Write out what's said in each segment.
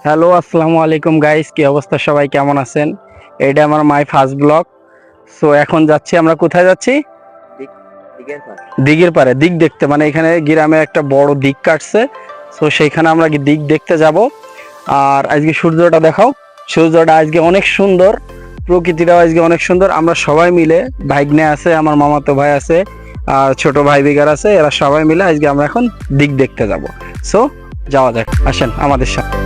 Hello, আসসালামু আলাইকুম guys, কি অবস্থা? সবাই কেমন আছেন? এটা আমার মাই ফার্স্ট ব্লগ। সো এখন যাচ্ছি, আমরা কোথায় যাচ্ছি? দিঘির পাড়ে দিক দেখতে, মানে এখানে গ্রামে একটা বড় দিক কাটছে। সো সেইখানে আমরা দিক দেখতে যাব। আর আজকে সূর্যটা দেখাও, সূর্যটা আজকে অনেক সুন্দর, প্রকৃতিটাও আজকে অনেক সুন্দর। আমরা সবাই মিলে, ভাইগনে আছে, আমার মামাতো ভাই আছে, আর ছোট ভাই বিগার আছে, এরা সবাই মিলে আজকে আমরা এখন দিক দেখতে যাব। সো যাওয়া যাক, আসেন আমাদের সাথে।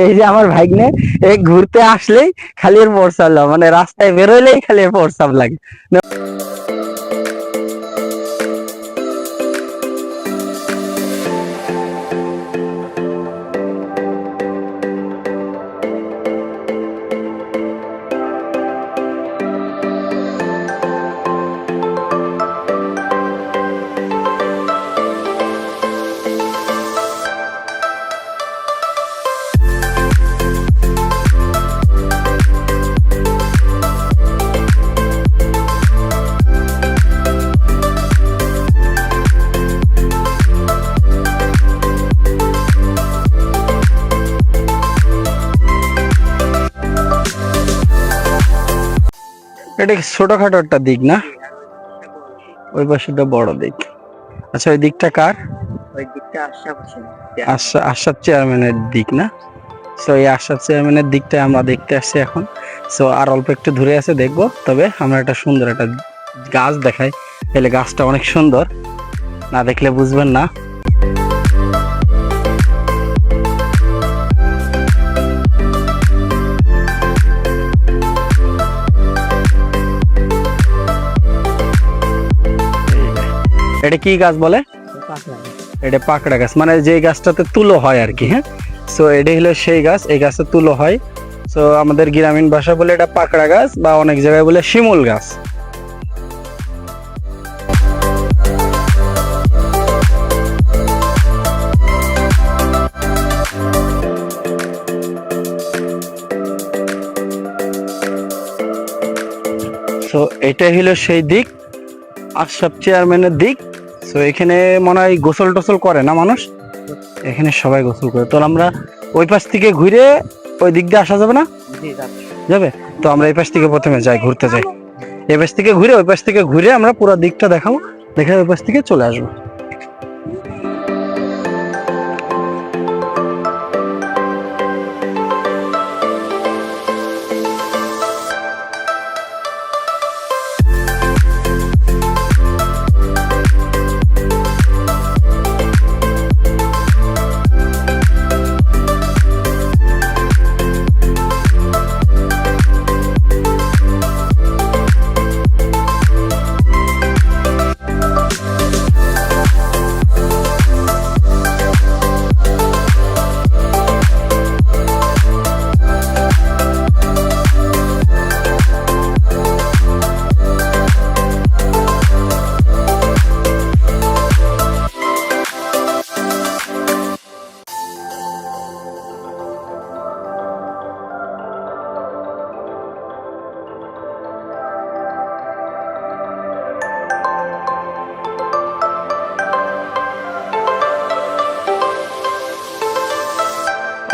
এই যে আমার ভাগ্নে, এই ঘুরতে আসলেই খালি এর প্রস্রাব লাগে, মানে রাস্তায় বেরোলেই খালি এর প্রস্রাব লাগে। এটা কি ছোটখাটো একটা দিক না? ওই পাশেটা বড় দিক। আচ্ছা, ওই দিকটা কার? ওই দিকটা আশরাফ চেয়ারম্যানের দিক না? সো এই আশরাফ চেয়ারম্যানের দিকটা আমরা দেখতে আসছি এখন। সো আর অল্প একটু দূরে আছে, দেখবো। তবে আমরা একটা সুন্দর একটা গাছ দেখাই, তাহলে গাছটা অনেক সুন্দর, না দেখলে বুঝবেন না। এটা কি গাছ বলে? এটা পাকড়া গাছ, মানে যে গাছটাতে তুলো হয় আর কি। হ্যাঁ, সো এটা হলো সেই গাছ, এই গাছে তুলো হয়। সো আমাদের গ্রামীণ ভাষা বলে এটা পাকড়া গাছ, বা অনেক জায়গায় বলে শিমুল গাছ। তো এটা হলো সেই দিক, আশরাফ চেয়ারম্যানের দিক। তো এখানে মনে হয় গোসল টোসল করে না মানুষ, এখানে সবাই গোসল করে। তো আমরা ওই পাশ থেকে ঘুরে ওই দিক দিয়ে আসা যাবে না? যাবে। তো আমরা এই পাশ থেকে প্রথমে যাই, ঘুরতে যাই। এই পাশ থেকে ঘুরে ওই পাশ থেকে ঘুরে আমরা পুরো দিকটা দেখাবো, দেখে ওই পাশ থেকে চলে আসবো।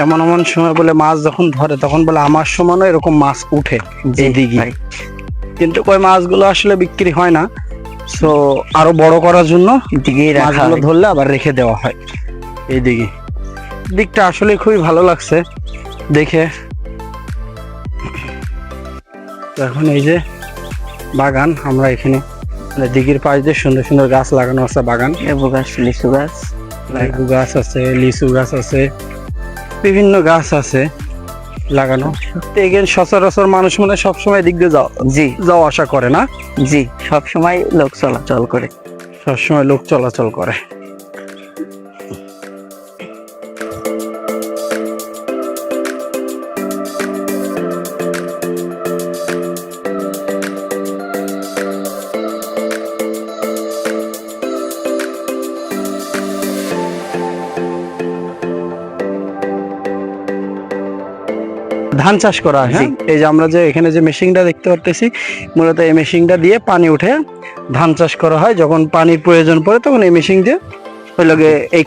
এমন এমন সময় বলে মাছ যখন ধরে, তখন বলে আমার সমানও এরকম মাছ উঠে এই দিকে, কিন্তু ওই মাছগুলো আসলে বিক্রি হয় না। সো আরো বড় করার জন্য মাছগুলো ধরলে আবার রেখে দেওয়া হয় এই দিকে। দিকটা আসলে খুবই ভালো লাগছে দেখে। এখন এই যে বাগান, আমরা এখানে দিঘির পাশ দিয়ে সুন্দর সুন্দর গাছ লাগানো আছে, বাগান। লেবু গাছ, লিচু গাছ, লেবু গাছ আছে, লিচু গাছ আছে, বিভিন্ন গাছ আছে লাগানো। এখানে সচরাচর মানুষ মানে সবসময় দিক দিয়ে যাওয়া আসা করে না? জি, সবসময় লোক চলাচল করে, সবসময় লোক চলাচল করে। ধান চাষ করা হয়, হ্যাঁ? এই যে আমরা যে এখানে যে মেশিনটা দেখতে পারতেছি, মূলত এই মেশিনটা দিয়ে পানি উঠে ধান চাষ করা হয়। যখন পানির প্রয়োজন পড়ে তখন এই মেশিন দিয়ে ওই লগে এই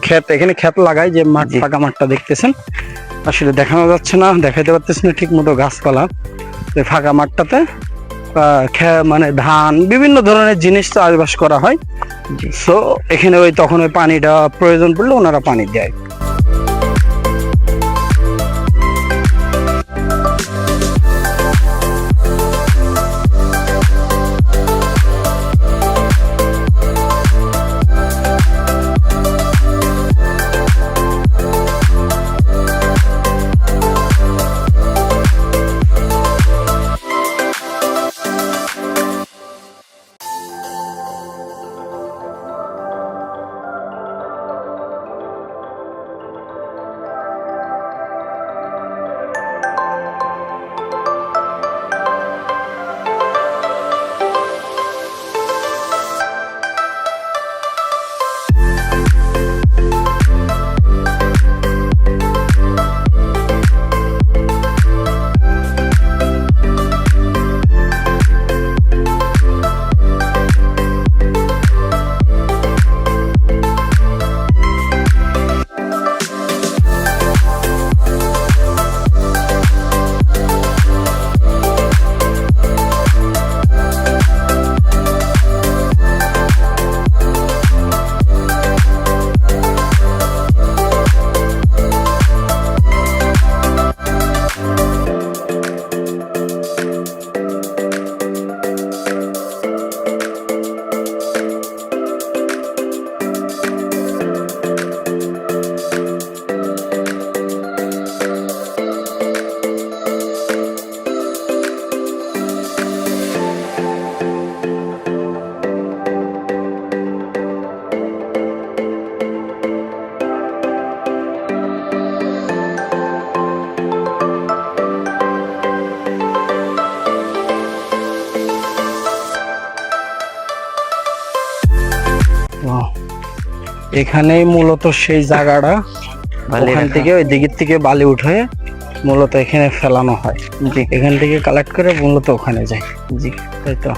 ক্ষেত এখানে ক্ষেত লাগায়, যে মাঠ, ফাঁকা মাঠটা দেখতেছেন, আসলে দেখানো যাচ্ছে না, দেখাইতে পারতেছি না ঠিক মতো গাছপালা, এই ফাঁকা মাঠটাতে মানে ধান বিভিন্ন ধরনের জিনিস চাষবাস করা হয়। সো এখানে ওই তখন ওই পানিটা প্রয়োজন পড়লে ওনারা পানি দেয়। এখানেই মূলত সেই জায়গাটা, ওখান থেকে ওই দিকের থেকে বালি উঠে মূলত এখানে ফেলানো হয়। জি, এখান থেকে কালেক্ট করে মূলত ওখানে যায়। জি, তাই তো।